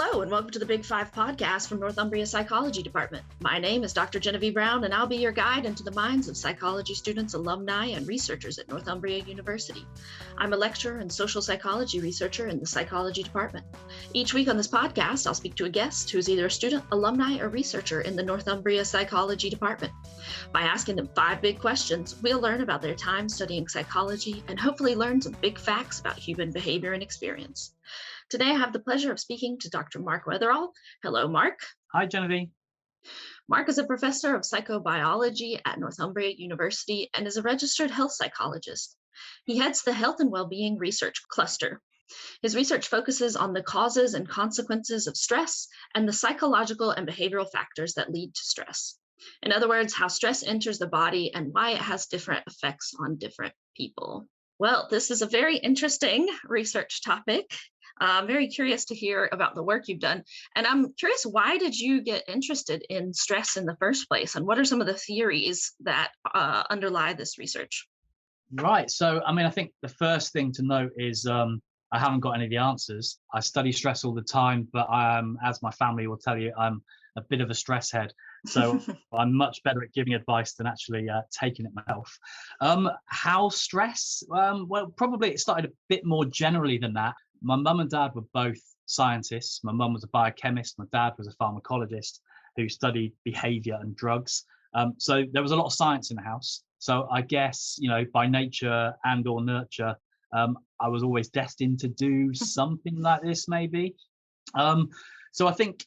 Hello, and welcome to the Big Five podcast from Northumbria Psychology Department. My name is Dr. Genevieve Brown, and I'll be your guide into the minds of psychology students, alumni, and researchers at Northumbria University. I'm a lecturer and social psychology researcher in the psychology department. Each week on this podcast, I'll speak to a guest who is either a student, alumni, or researcher in the Northumbria Psychology Department. By asking them 5 big questions, we'll learn about their time studying psychology and hopefully learn some big facts about human behavior and experience. Today, I have the pleasure of speaking to Dr. Mark Wetherell. Hello, Mark. Hi, Genevieve. Mark is a professor of psychobiology at Northumbria University and is a registered health psychologist. He heads the Health and Wellbeing Research Cluster. His research focuses on the causes and consequences of stress and the psychological and behavioral factors that lead to stress. In other words, how stress enters the body and why it has different effects on different people. Well, this is a very interesting research topic. I'm very curious to hear about the work you've done. And I'm curious, why did you get interested in stress in the first place? And what are some of the theories that underlie this research? Right. So, I think the first thing to note is I haven't got any of the answers. I study stress all the time, but as my family will tell you, I'm a bit of a stress head. So I'm much better at giving advice than actually taking it myself. How stress? Well, probably it started a bit more generally than that. My mum and dad were both scientists. My mum was a biochemist. My dad was a pharmacologist who studied behavior and drugs. So there was a lot of science in the house. So I guess, by nature and or nurture, I was always destined to do something like this, maybe. So I think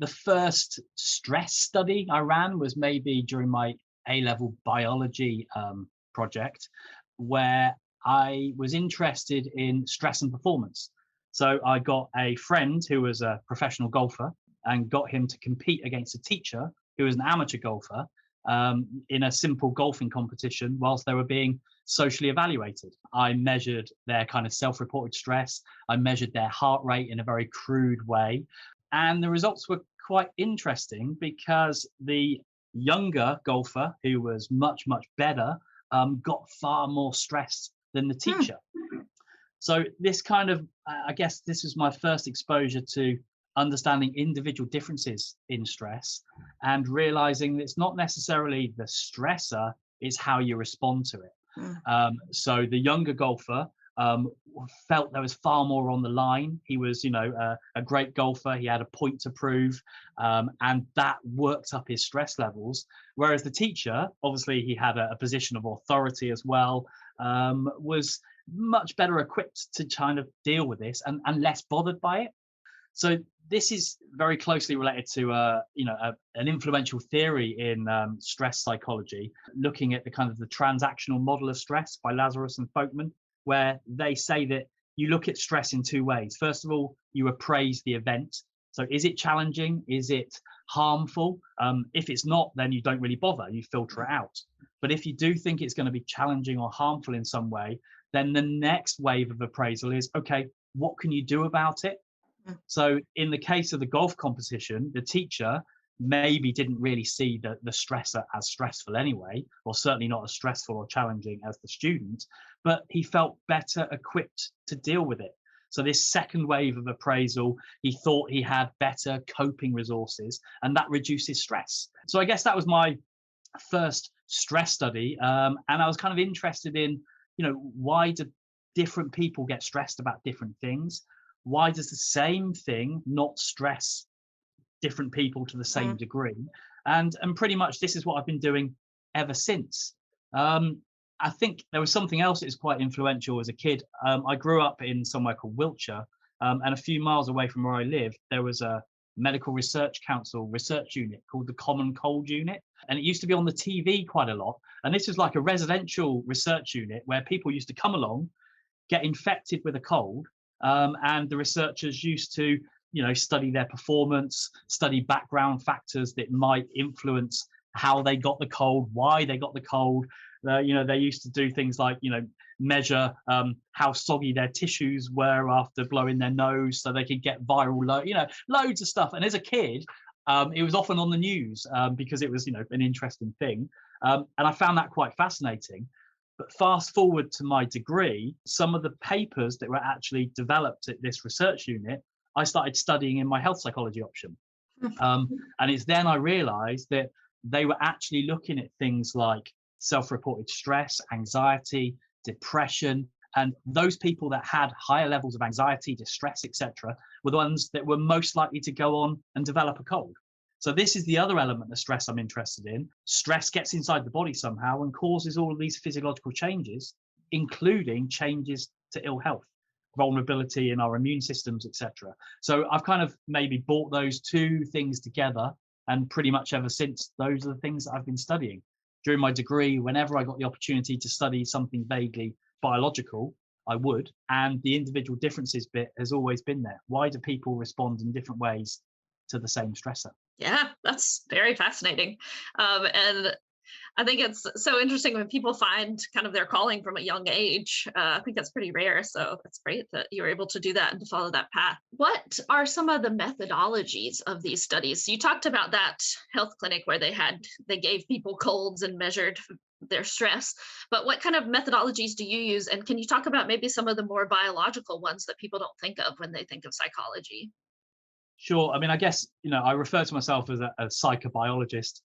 the first stress study I ran was maybe during my A-level biology project, where I was interested in stress and performance. So I got a friend who was a professional golfer and got him to compete against a teacher who was an amateur golfer in a simple golfing competition whilst they were being socially evaluated. I measured their kind of self-reported stress. I measured their heart rate in a very crude way. And the results were quite interesting because the younger golfer, who was much, much better, got far more stressed than the teacher. So this kind of, I guess this was my first exposure to understanding individual differences in stress and realizing that it's not necessarily the stressor, it's how you respond to it. So the younger golfer felt there was far more on the line. He was, a great golfer. He had a point to prove, and that worked up his stress levels. Whereas the teacher, obviously, he had a position of authority as well, was much better equipped to kind of deal with this and less bothered by it. So this is very closely related to an influential theory in stress psychology, looking at the kind of the transactional model of stress by Lazarus and Folkman, where they say that you look at stress in 2 ways. First of all, you appraise the event. So is it challenging? Is it harmful? If it's not, then you don't really bother. You filter it out. But if you do think it's going to be challenging or harmful in some way, then the next wave of appraisal is, okay, what can you do about it? So in the case of the golf competition, the teacher maybe didn't really see the stressor as stressful anyway, or certainly not as stressful or challenging as the student, but he felt better equipped to deal with it. So this second wave of appraisal, he thought he had better coping resources, and that reduces stress. So I guess that was my first stress study, and I was kind of interested in, why do different people get stressed about different things? Why does the same thing not stress different people to the same degree? And pretty much this is what I've been doing ever since. I think there was something else that is quite influential as a kid. I grew up in somewhere called Wiltshire, and a few miles away from where I live, there was a Medical Research Council research unit called the Common Cold Unit. And it used to be on the TV quite a lot. And this was like a residential research unit where people used to come along, get infected with a cold, and the researchers used to, study their performance, study background factors that might influence how they got the cold, why they got the cold. They used to do things like, measure how soggy their tissues were after blowing their nose so they could get viral loads of stuff. And as a kid, it was often on the news because it was, an interesting thing. And I found that quite fascinating. But fast forward to my degree, some of the papers that were actually developed at this research unit I started studying in my health psychology option. Mhm. And it's then I realized that they were actually looking at things like self-reported stress, anxiety, depression, and those people that had higher levels of anxiety, distress, etc., were the ones that were most likely to go on and develop a cold. So this is the other element of stress I'm interested in. Stress gets inside the body somehow and causes all of these physiological changes, including changes to ill health, vulnerability in our immune systems, etc. So I've kind of maybe brought those two things together, and pretty much ever since, those are the things that I've been studying. During my degree, whenever I got the opportunity to study something vaguely biological, I would. And the individual differences bit has always been there. Why do people respond in different ways to the same stressor? Yeah, that's very fascinating. And I think it's so interesting when people find kind of their calling from a young age. I think that's pretty rare. So it's great that you were able to do that and to follow that path. What are some of the methodologies of these studies? So you talked about that health clinic where they gave people colds and measured their stress, but what kind of methodologies do you use? And can you talk about maybe some of the more biological ones that people don't think of when they think of psychology? Sure. I mean, I guess, I refer to myself as a psychobiologist,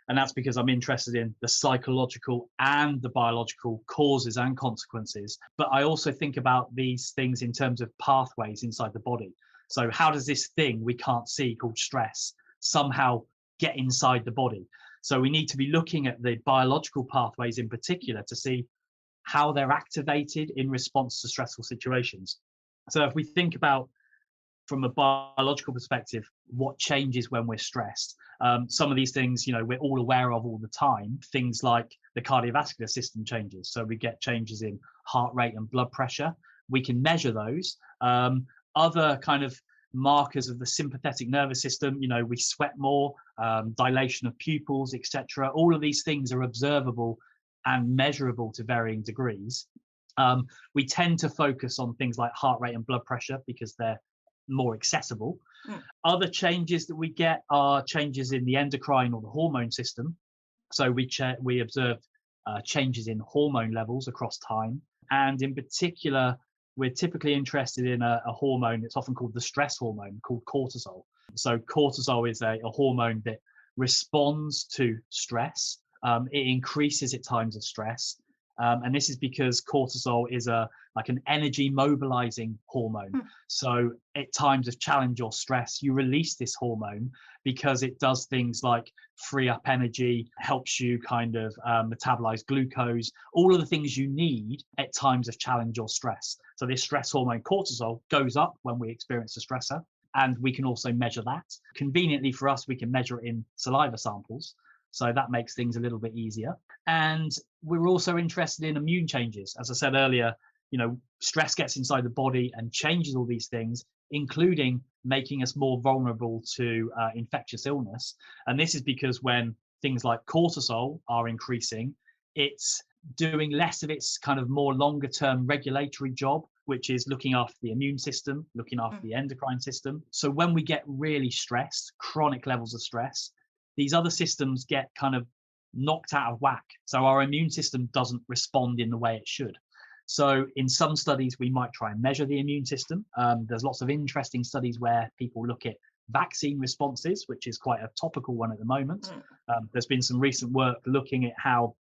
and that's because I'm interested in the psychological and the biological causes and consequences. But I also think about these things in terms of pathways inside the body. So, how does this thing we can't see called stress somehow get inside the body? So, we need to be looking at the biological pathways in particular to see how they're activated in response to stressful situations. So, if we think about from a biological perspective, what changes when we're stressed. Some of these things, we're all aware of all the time. Things like the cardiovascular system changes. So we get changes in heart rate and blood pressure. We can measure those. Other kind of markers of the sympathetic nervous system, we sweat more, dilation of pupils, etc. All of these things are observable and measurable to varying degrees. We tend to focus on things like heart rate and blood pressure because they're more accessible. Mm. Other changes that we get are changes in the endocrine or the hormone system. So we observed changes in hormone levels across time, and in particular, we're typically interested in a hormone that's often called the stress hormone, called cortisol. So cortisol is a hormone that responds to stress. It increases at times of stress, and this is because cortisol is like an energy mobilizing hormone. Mm. So at times of challenge or stress, you release this hormone because it does things like free up energy, helps you kind of metabolize glucose, all of the things you need at times of challenge or stress. So this stress hormone cortisol goes up when we experience a stressor, and we can also measure that. Conveniently for us, we can measure it in saliva samples. So that makes things a little bit easier. And we're also interested in immune changes. As I said earlier, stress gets inside the body and changes all these things, including making us more vulnerable to infectious illness. And this is because when things like cortisol are increasing, it's doing less of its kind of more longer term regulatory job, which is looking after the immune system, looking after the endocrine system. So when we get really stressed, chronic levels of stress, these other systems get kind of knocked out of whack. So our immune system doesn't respond in the way it should. So in some studies, we might try and measure the immune system. There's lots of interesting studies where people look at vaccine responses, which is quite a topical one at the moment. There's been some recent work looking at how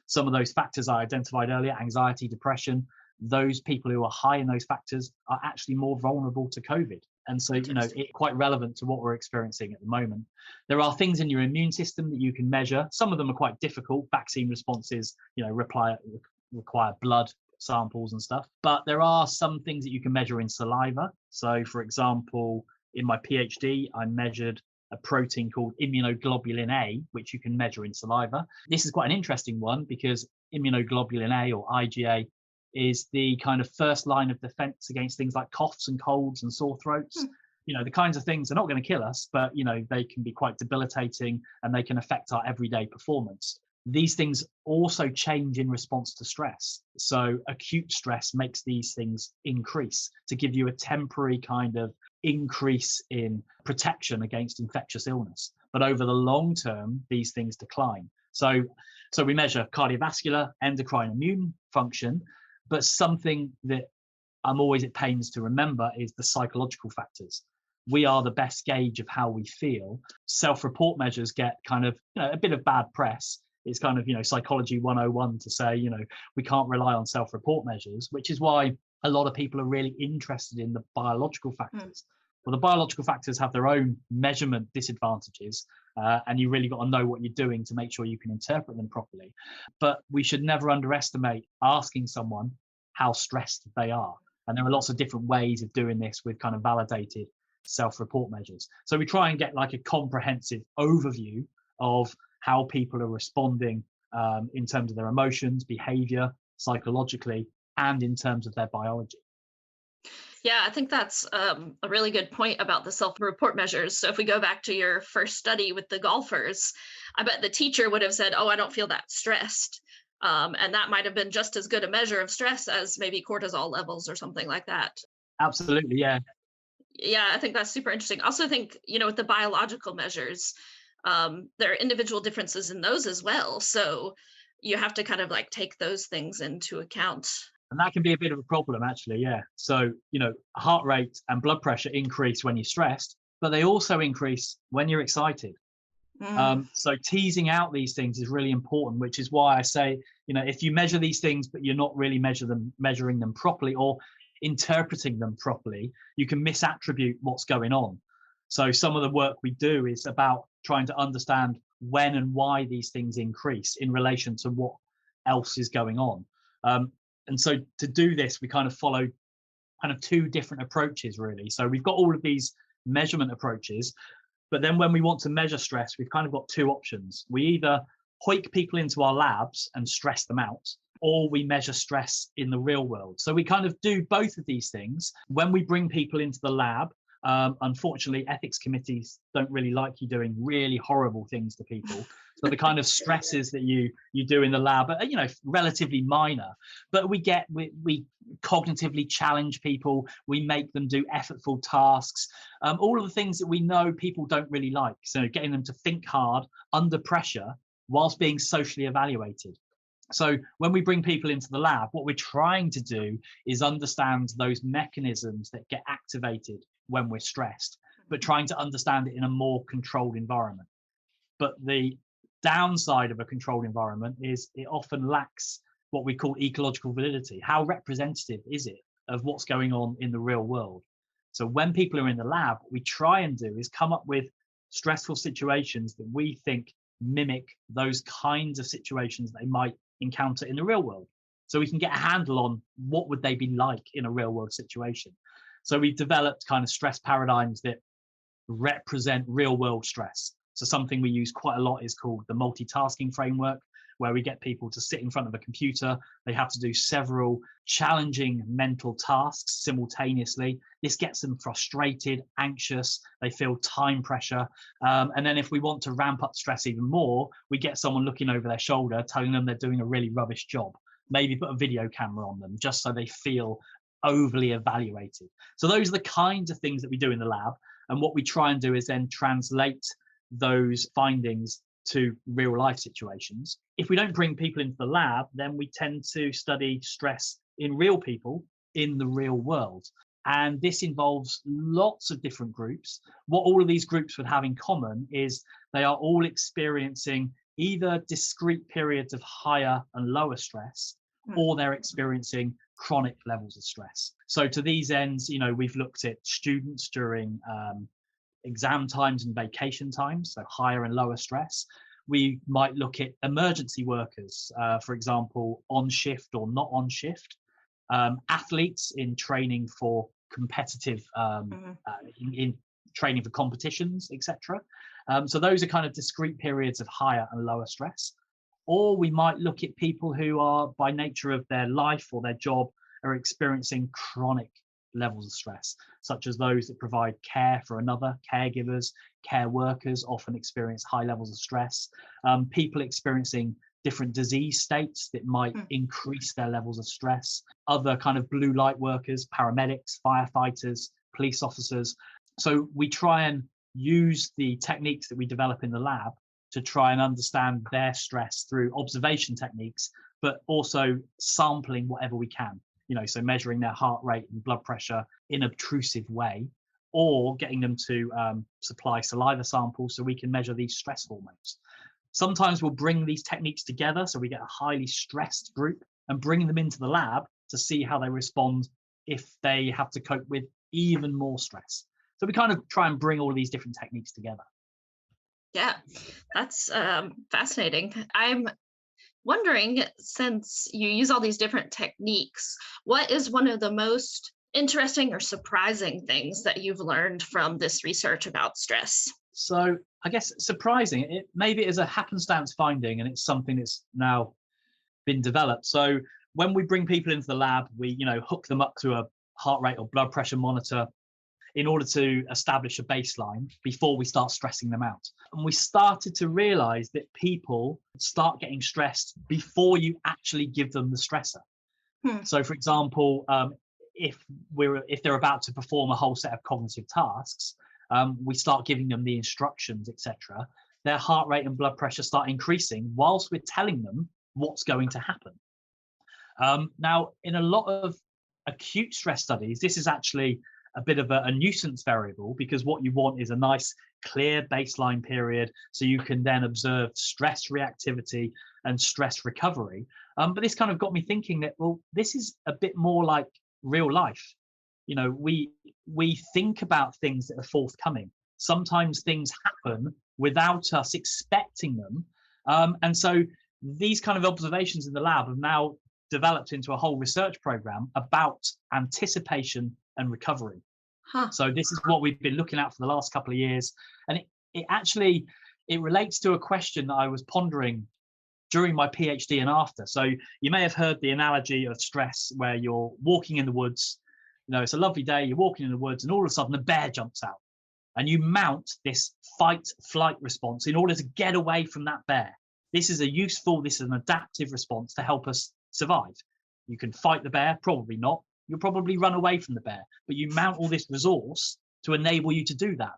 some of those factors I identified earlier, anxiety, depression, those people who are high in those factors are actually more vulnerable to COVID. And so, it's quite relevant to what we're experiencing at the moment. There are things in your immune system that you can measure. Some of them are quite difficult. Vaccine responses, require blood samples and stuff. But there are some things that you can measure in saliva. So, for example, in my PhD, I measured a protein called immunoglobulin A, which you can measure in saliva. This is quite an interesting one because immunoglobulin A, or IgA, is the kind of first line of defense against things like coughs and colds and sore throats. The kinds of things are not going to kill us, but they can be quite debilitating and they can affect our everyday performance. These things also change in response to stress. So acute stress makes these things increase to give you a temporary kind of increase in protection against infectious illness. But over the long term, these things decline. So we measure cardiovascular, endocrine, immune function, but something that I'm always at pains to remember is the psychological factors. We are the best gauge of how we feel. Self-report measures get kind of, a bit of bad press. It's kind of, psychology 101 to say, we can't rely on self-report measures, which is why a lot of people are really interested in the biological factors. Well, the biological factors have their own measurement disadvantages, and you really got to know what you're doing to make sure you can interpret them properly. But we should never underestimate asking someone how stressed they are. And there are lots of different ways of doing this with kind of validated self-report measures. So we try and get like a comprehensive overview of how people are responding in terms of their emotions, behavior, psychologically, and in terms of their biology. Yeah, I think that's a really good point about the self-report measures. So if we go back to your first study with the golfers, I bet the teacher would have said, "Oh, I don't feel that stressed." And that might have been just as good a measure of stress as maybe cortisol levels or something like that. Absolutely, yeah. Yeah, I think that's super interesting. I also think, with the biological measures, there are individual differences in those as well. So you have to kind of like take those things into account. And that can be a bit of a problem, actually. Yeah. So, heart rate and blood pressure increase when you're stressed, but they also increase when you're excited. Mm, So teasing out these things is really important, which is why I say, if you measure these things, but you're not really measuring them properly or interpreting them properly, you can misattribute what's going on. So some of the work we do is about trying to understand when and why these things increase in relation to what else is going on. And so to do this, we kind of follow kind of two different approaches, really. So we've got all of these measurement approaches, but then when we want to measure stress, we've kind of got two options. We either hoik people into our labs and stress them out, or we measure stress in the real world. So we kind of do both of these things. When we bring people into the lab, unfortunately, ethics committees don't really like you doing really horrible things to people. So the kind of stresses that you do in the lab are, relatively minor. But we cognitively challenge people. We make them do effortful tasks. All of the things that we know people don't really like. So getting them to think hard under pressure whilst being socially evaluated. So when we bring people into the lab, what we're trying to do is understand those mechanisms that get activated when we're stressed, but trying to understand it in a more controlled environment. But the downside of a controlled environment is it often lacks what we call ecological validity. How representative is it of what's going on in the real world? So when people are in the lab, what we try and do is come up with stressful situations that we think mimic those kinds of situations they might encounter in the real world. So we can get a handle on what would they be like in a real world situation. So we've developed kind of stress paradigms that represent real world stress. So something we use quite a lot is called the multitasking framework, where we get people to sit in front of a computer. They have to do several challenging mental tasks simultaneously. This gets them frustrated, anxious. They feel time pressure. And then if we want to ramp up stress even more, we get someone looking over their shoulder, telling them they're doing a really rubbish job. Maybe put a video camera on them just so they feel overly evaluated. So those are the kinds of things that we do in the lab. And what we try and do is then translate those findings to real life situations. If we don't bring people into the lab, then we tend to study stress in real people in the real world. And this involves lots of different groups. What all of these groups would have in common is they are all experiencing either discrete periods of higher and lower stress, or they're experiencing chronic levels of stress. So to these ends, we've looked at students during exam times and vacation times, so higher and lower stress. We might look at emergency workers, for example, on shift or not on shift, athletes in training for competitive, in training for competitions, etc. So those are kind of discrete periods of higher and lower stress. Or we might look at people who are, by nature of their life or their job, are experiencing chronic levels of stress, such as those that provide care for another, caregivers, care workers often experience high levels of stress. People experiencing different disease states that might increase their levels of stress. Other kind of blue light workers, paramedics, firefighters, police officers. So we try and use the techniques that we develop in the lab to try and understand their stress through observation techniques, but also sampling whatever we can. so measuring their heart rate and blood pressure in an obtrusive way, or getting them to supply saliva samples so we can measure these stress hormones. Sometimes we'll bring these techniques together, so we get a highly stressed group and bring them into the lab to see how they respond if they have to cope with even more stress. So we kind of try and bring all of these different techniques together. Yeah, that's fascinating. I'm wondering, since you use all these different techniques, what is one of the most interesting or surprising things that you've learned from this research about stress? So I guess surprising, maybe it is a happenstance finding, and it's something that's now been developed. So when we bring people into the lab, we hook them up to a heart rate or blood pressure monitor in order to establish a baseline before we start stressing them out. And we started to realize that people start getting stressed before you actually give them the stressor. So for example, if they're about to perform a whole set of cognitive tasks, we start giving them the instructions, etc. Their heart rate and blood pressure start increasing whilst we're telling them what's going to happen. Now, in a lot of acute stress studies, this is actually a bit of a nuisance variable, because what you want is a nice, clear baseline period so you can then observe stress reactivity and stress recovery. But this kind of got me thinking that, well, this is a bit more like real life. We think about things that are forthcoming. Sometimes things happen without us expecting them. And so these kind of observations in the lab have now developed into a whole research program about anticipation and recovery. So this is what we've been looking at for the last couple of years. And it relates to a question that I was pondering during my PhD and after. So you may have heard the analogy of stress where you're walking in the woods. It's a lovely day, you're walking in the woods, and all of a sudden a bear jumps out. And you mount this fight-flight response in order to get away from that bear. This is an adaptive response to help us survive. You can fight the bear, probably not. You'll probably run away from the bear, but you mount all this resource to enable you to do that.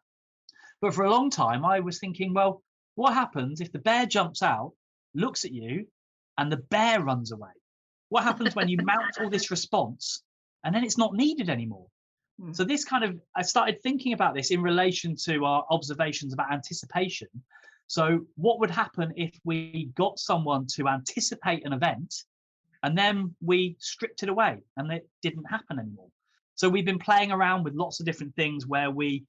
But for a long time, I was thinking, well, what happens if the bear jumps out, looks at you, and the bear runs away? What happens when you mount all this response and then it's not needed anymore? So I started thinking about this in relation to our observations about anticipation. So what would happen if we got someone to anticipate an event and then we stripped it away and it didn't happen anymore? So we've been playing around with lots of different things where we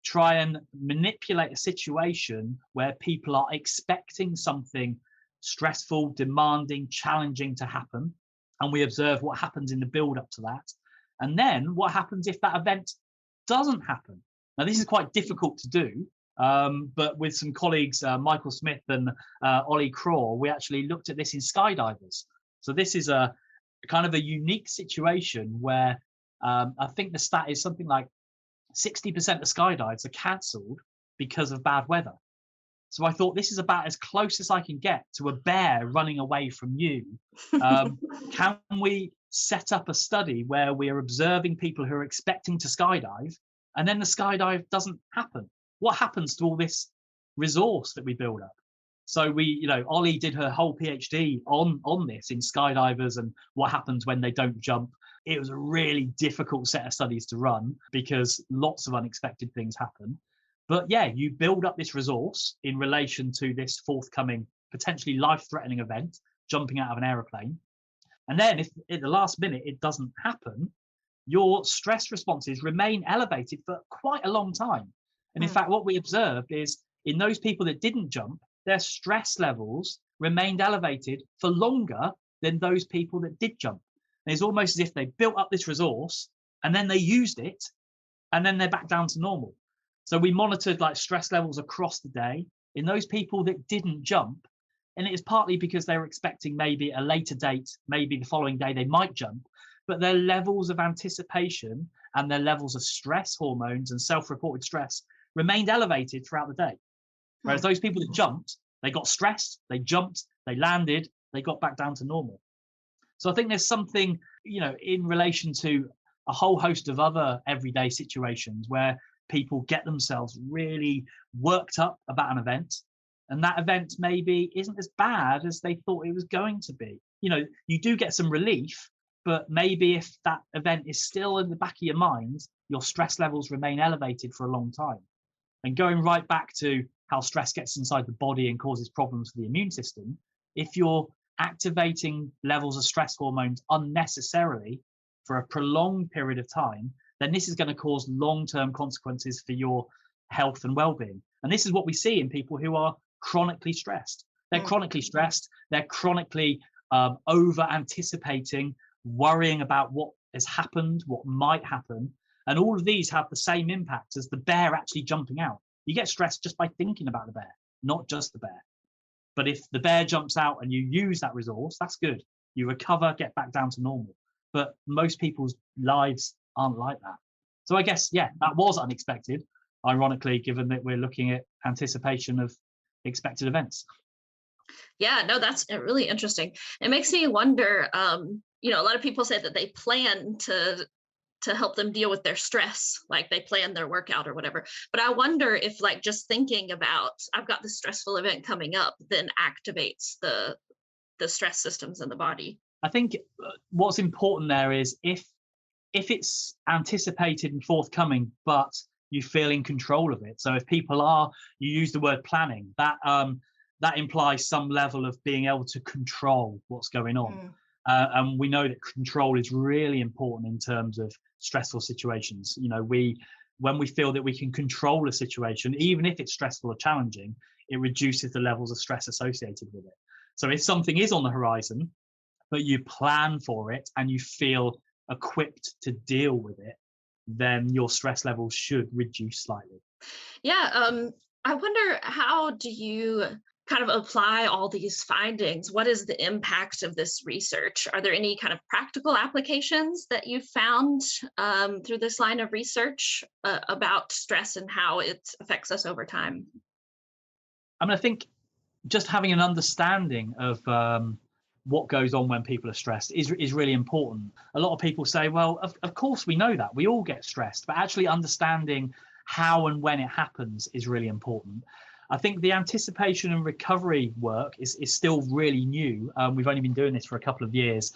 try and manipulate a situation where people are expecting something stressful, demanding, challenging to happen. And we observe what happens in the build up to that. And then what happens if that event doesn't happen? Now, this is quite difficult to do, but with some colleagues, Michael Smith and Ollie Craw, we actually looked at this in skydivers. So this is a kind of a unique situation where I think the stat is something like 60% of skydives are cancelled because of bad weather. So I thought, this is about as close as I can get to a bear running away from you. Can we set up a study where we are observing people who are expecting to skydive, and then the skydive doesn't happen? What happens to all this resource that we build up? So Ollie did her whole PhD on this in skydivers and what happens when they don't jump. It was a really difficult set of studies to run because lots of unexpected things happen. But yeah, you build up this resource in relation to this forthcoming, potentially life-threatening event, jumping out of an aeroplane. And then if at the last minute it doesn't happen, your stress responses remain elevated for quite a long time. And in fact, what we observed is in those people that didn't jump, their stress levels remained elevated for longer than those people that did jump. And it's almost as if they built up this resource and then they used it and then they're back down to normal. So we monitored stress levels across the day in those people that didn't jump. And it is partly because they were expecting maybe a later date, maybe the following day they might jump, but their levels of anticipation and their levels of stress hormones and self-reported stress remained elevated throughout the day. Whereas those people that jumped, they got stressed, they jumped, they landed, they got back down to normal. So I think there's something, in relation to a whole host of other everyday situations where people get themselves really worked up about an event, and that event maybe isn't as bad as they thought it was going to be. You do get some relief, But maybe if that event is still in the back of your mind, your stress levels remain elevated for a long time. And going right back to how stress gets inside the body and causes problems for the immune system, if you're activating levels of stress hormones unnecessarily for a prolonged period of time, then this is going to cause long-term consequences for your health and well-being. And this is what we see in people who are chronically stressed. They're chronically stressed. They're chronically over anticipating, worrying about what has happened, what might happen. And all of these have the same impact as the bear actually jumping out. You get stressed just by thinking about the bear, not just the bear. But if the bear jumps out and you use that resource, that's good. You recover, get back down to normal. But most people's lives aren't like that. So I guess, yeah, that was unexpected, ironically, given that we're looking at anticipation of expected events. Yeah, no, that's really interesting. It makes me wonder, a lot of people say that they plan to help them deal with their stress, like they plan their workout or whatever. But I wonder if like just thinking about I've got this stressful event coming up then activates the stress systems in the body. I think what's important there is if it's anticipated and forthcoming, but you feel in control of it. So if people are, you use the word planning, that implies some level of being able to control what's going on. And we know that control is really important in terms of stressful situations. When we feel that we can control a situation, even if it's stressful or challenging, it reduces the levels of stress associated with it. So if something is on the horizon, but you plan for it and you feel equipped to deal with it, then your stress levels should reduce slightly. Yeah, I wonder, how do you kind of apply all these findings? What is the impact of this research? Are there any kind of practical applications that you've found through this line of research about stress and how it affects us over time? I mean, I think just having an understanding of what goes on when people are stressed is really important. A lot of people say, well, of course we know that. We all get stressed, but actually understanding how and when it happens is really important. I think the anticipation and recovery work is still really new. We've only been doing this for a couple of years,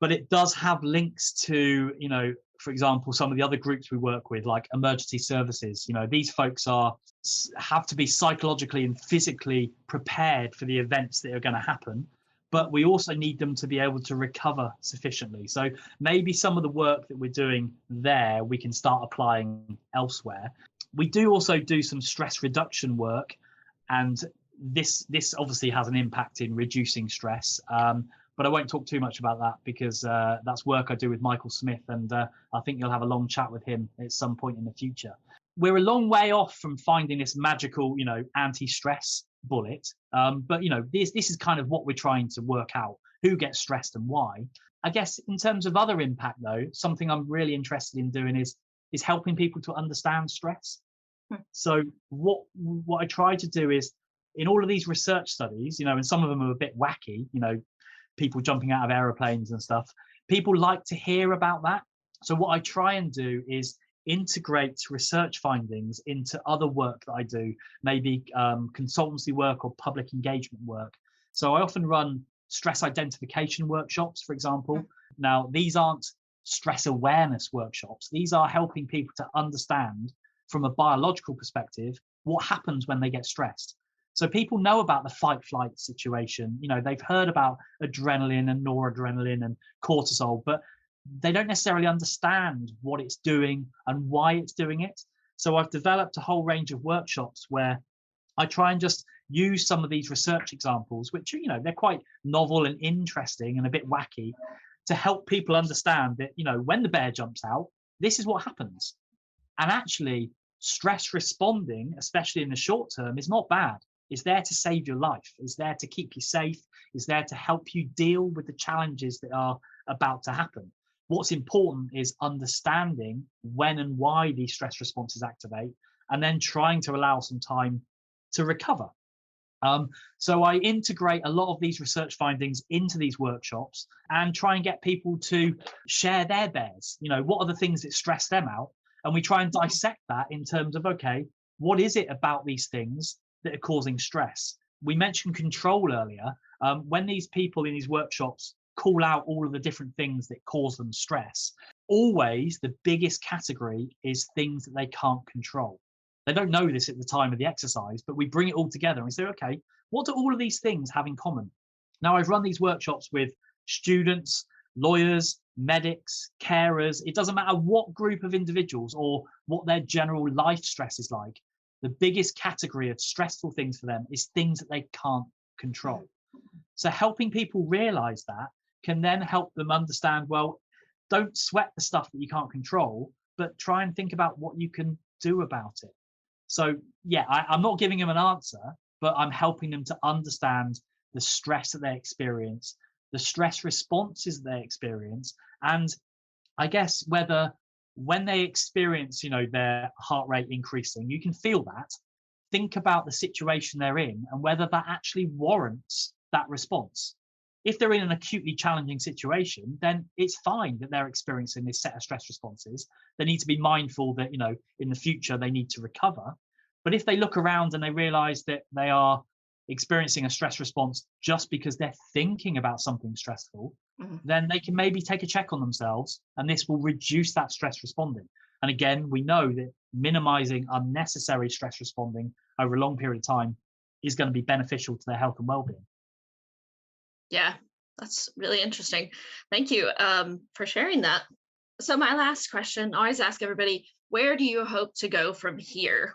but it does have links to, for example, some of the other groups we work with, like emergency services. These folks have to be psychologically and physically prepared for the events that are going to happen, but we also need them to be able to recover sufficiently. So maybe some of the work that we're doing there, we can start applying elsewhere. We do also do some stress reduction work, and this obviously has an impact in reducing stress. But I won't talk too much about that because that's work I do with Michael Smith, and I think you'll have a long chat with him at some point in the future. We're a long way off from finding this magical, anti-stress bullet. But this is kind of what we're trying to work out: who gets stressed and why. I guess in terms of other impact, though, something I'm really interested in doing is helping people to understand stress. So what I try to do is, in all of these research studies, and some of them are a bit wacky, people jumping out of aeroplanes and stuff, people like to hear about that. So what I try and do is integrate research findings into other work that I do, maybe consultancy work or public engagement work. So I often run stress identification workshops, for example. Now, these aren't stress awareness workshops. These are helping people to understand from a biological perspective what happens when they get stressed. So people know about the fight flight situation. They've heard about adrenaline and noradrenaline and cortisol, but they don't necessarily understand what it's doing and why it's doing it. So I've developed a whole range of workshops where I try and just use some of these research examples, which, they're quite novel and interesting and a bit wacky, to help people understand that, when the bear jumps out, this is what happens. And actually, stress responding, especially in the short term, is not bad. It's there to save your life. It's there to keep you safe. It's there to help you deal with the challenges that are about to happen. What's important is understanding when and why these stress responses activate, and then trying to allow some time to recover. So I integrate a lot of these research findings into these workshops and try and get people to share their bears. What are the things that stress them out? And we try and dissect that in terms of, okay, what is it about these things that are causing stress? We mentioned control earlier. When these people in these workshops call out all of the different things that cause them stress, always the biggest category is things that they can't control. They don't know this at the time of the exercise, but we bring it all together and we say, okay, what do all of these things have in common? Now, I've run these workshops with students, lawyers, medics, carers. It doesn't matter what group of individuals or what their general life stress is like. The biggest category of stressful things for them is things that they can't control. So helping people realize that can then help them understand, well, don't sweat the stuff that you can't control, but try and think about what you can do about it. So yeah, I'm not giving them an answer, but I'm helping them to understand the stress that they experience, the stress responses that they experience, and I guess whether when they experience, their heart rate increasing, you can feel that. Think about the situation they're in and whether that actually warrants that response. If they're in an acutely challenging situation, then it's fine that they're experiencing this set of stress responses. They need to be mindful that, in the future they need to recover. But if they look around and they realize that they are experiencing a stress response just because they're thinking about something stressful, then they can maybe take a check on themselves, and this will reduce that stress responding. And again, we know that minimizing unnecessary stress responding over a long period of time is going to be beneficial to their health and well-being. Yeah, that's really interesting. Thank you for sharing that. So my last question, I always ask everybody, where do you hope to go from here?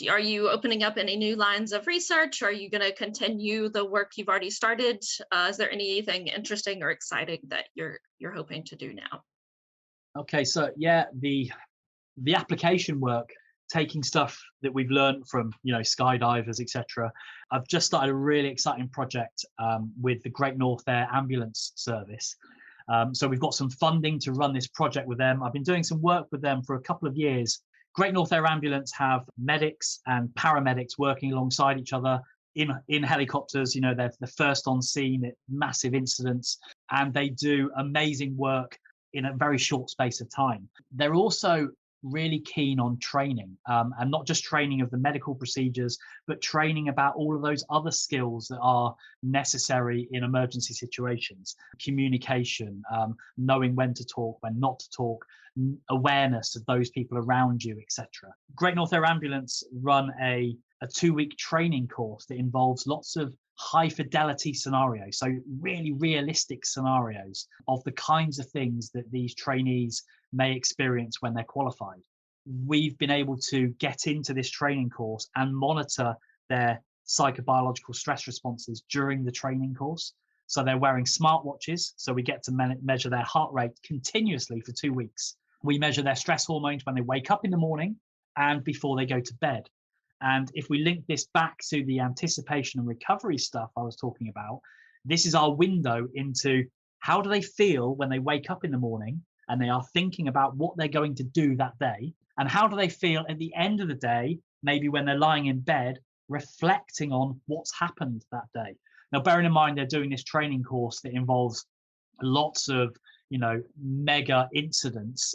Are you opening up any new lines of research? Are you going to continue the work you've already started? Is there anything interesting or exciting that you're hoping to do now? Okay, so yeah, the application work, taking stuff that we've learned from skydivers, etc. I've just started a really exciting project with the Great North Air Ambulance Service. So we've got some funding to run this project with them. I've been doing some work with them for a couple of years. Great North Air Ambulance have medics and paramedics working alongside each other in helicopters. They're the first on scene at massive incidents, and they do amazing work in a very short space of time. They're also really keen on training, and not just training of the medical procedures, but training about all of those other skills that are necessary in emergency situations: communication, knowing when to talk, when not to talk, awareness of those people around you, etc. Great North Air Ambulance run a 2-week training course that involves lots of high fidelity scenarios, so really realistic scenarios of the kinds of things that these trainees may experience when they're qualified. We've been able to get into this training course and monitor their psychobiological stress responses during the training course. So they're wearing smartwatches, so we get to measure their heart rate continuously for 2 weeks. We measure their stress hormones when they wake up in the morning and before they go to bed. And if we link this back to the anticipation and recovery stuff I was talking about, this is our window into how do they feel when they wake up in the morning and they are thinking about what they're going to do that day, and how do they feel at the end of the day, maybe when they're lying in bed, reflecting on what's happened that day. Now, bearing in mind, they're doing this training course that involves lots of, mega incidents,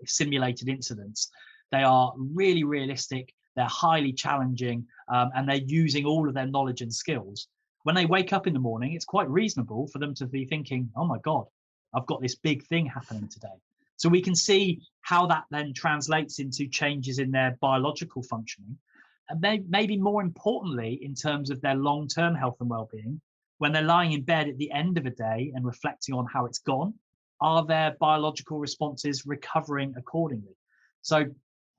simulated incidents. They are really realistic. They're highly challenging, and they're using all of their knowledge and skills. When they wake up in the morning, it's quite reasonable for them to be thinking, oh my God, I've got this big thing happening today. So we can see how that then translates into changes in their biological functioning. And maybe more importantly, in terms of their long-term health and well-being, when they're lying in bed at the end of a day and reflecting on how it's gone, are their biological responses recovering accordingly? So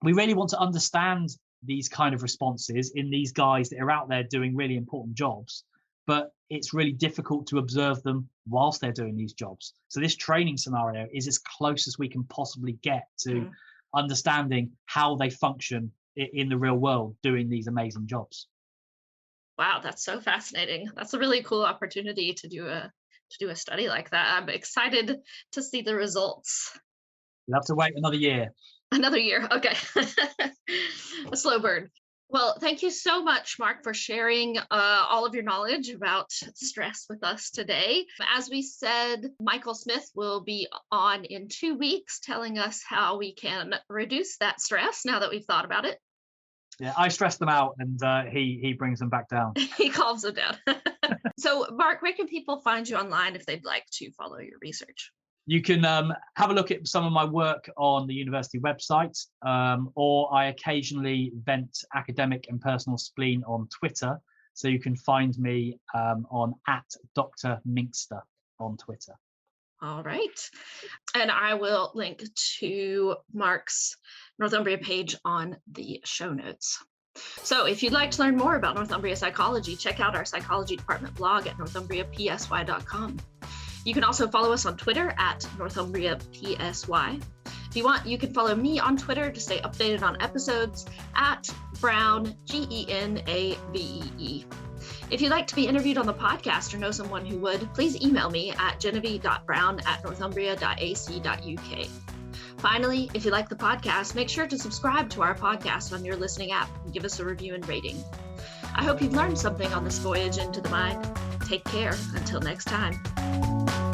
we really want to understand these kind of responses in these guys that are out there doing really important jobs, but it's really difficult to observe them whilst they're doing these jobs. So this training scenario is as close as we can possibly get to understanding how they function in the real world doing these amazing jobs. Wow, that's so fascinating. That's a really cool opportunity to do a study like that. I'm excited to see the results. You'll have to wait another year. Another year. Okay. A slow burn. Well, thank you so much, Mark, for sharing all of your knowledge about stress with us today. As we said, Michael Smith will be on in 2 weeks telling us how we can reduce that stress now that we've thought about it. Yeah, I stress them out, and he brings them back down. He calms them down. So, Mark, where can people find you online if they'd like to follow your research? You can have a look at some of my work on the university website, or I occasionally vent academic and personal spleen on Twitter. So you can find me on @Dr. on Twitter. All right. And I will link to Mark's Northumbria page on the show notes. So if you'd like to learn more about Northumbria psychology, check out our psychology department blog at northumbriapsy.com. You can also follow us on Twitter at northumbriapsy. If you want, you can follow me on Twitter to stay updated on episodes at Brown, Geneavee. If you'd like to be interviewed on the podcast or know someone who would, please email me at genevieve.brown@northumbria.ac.uk. Finally, if you like the podcast, make sure to subscribe to our podcast on your listening app and give us a review and rating. I hope you've learned something on this voyage into the mind. Take care until next time.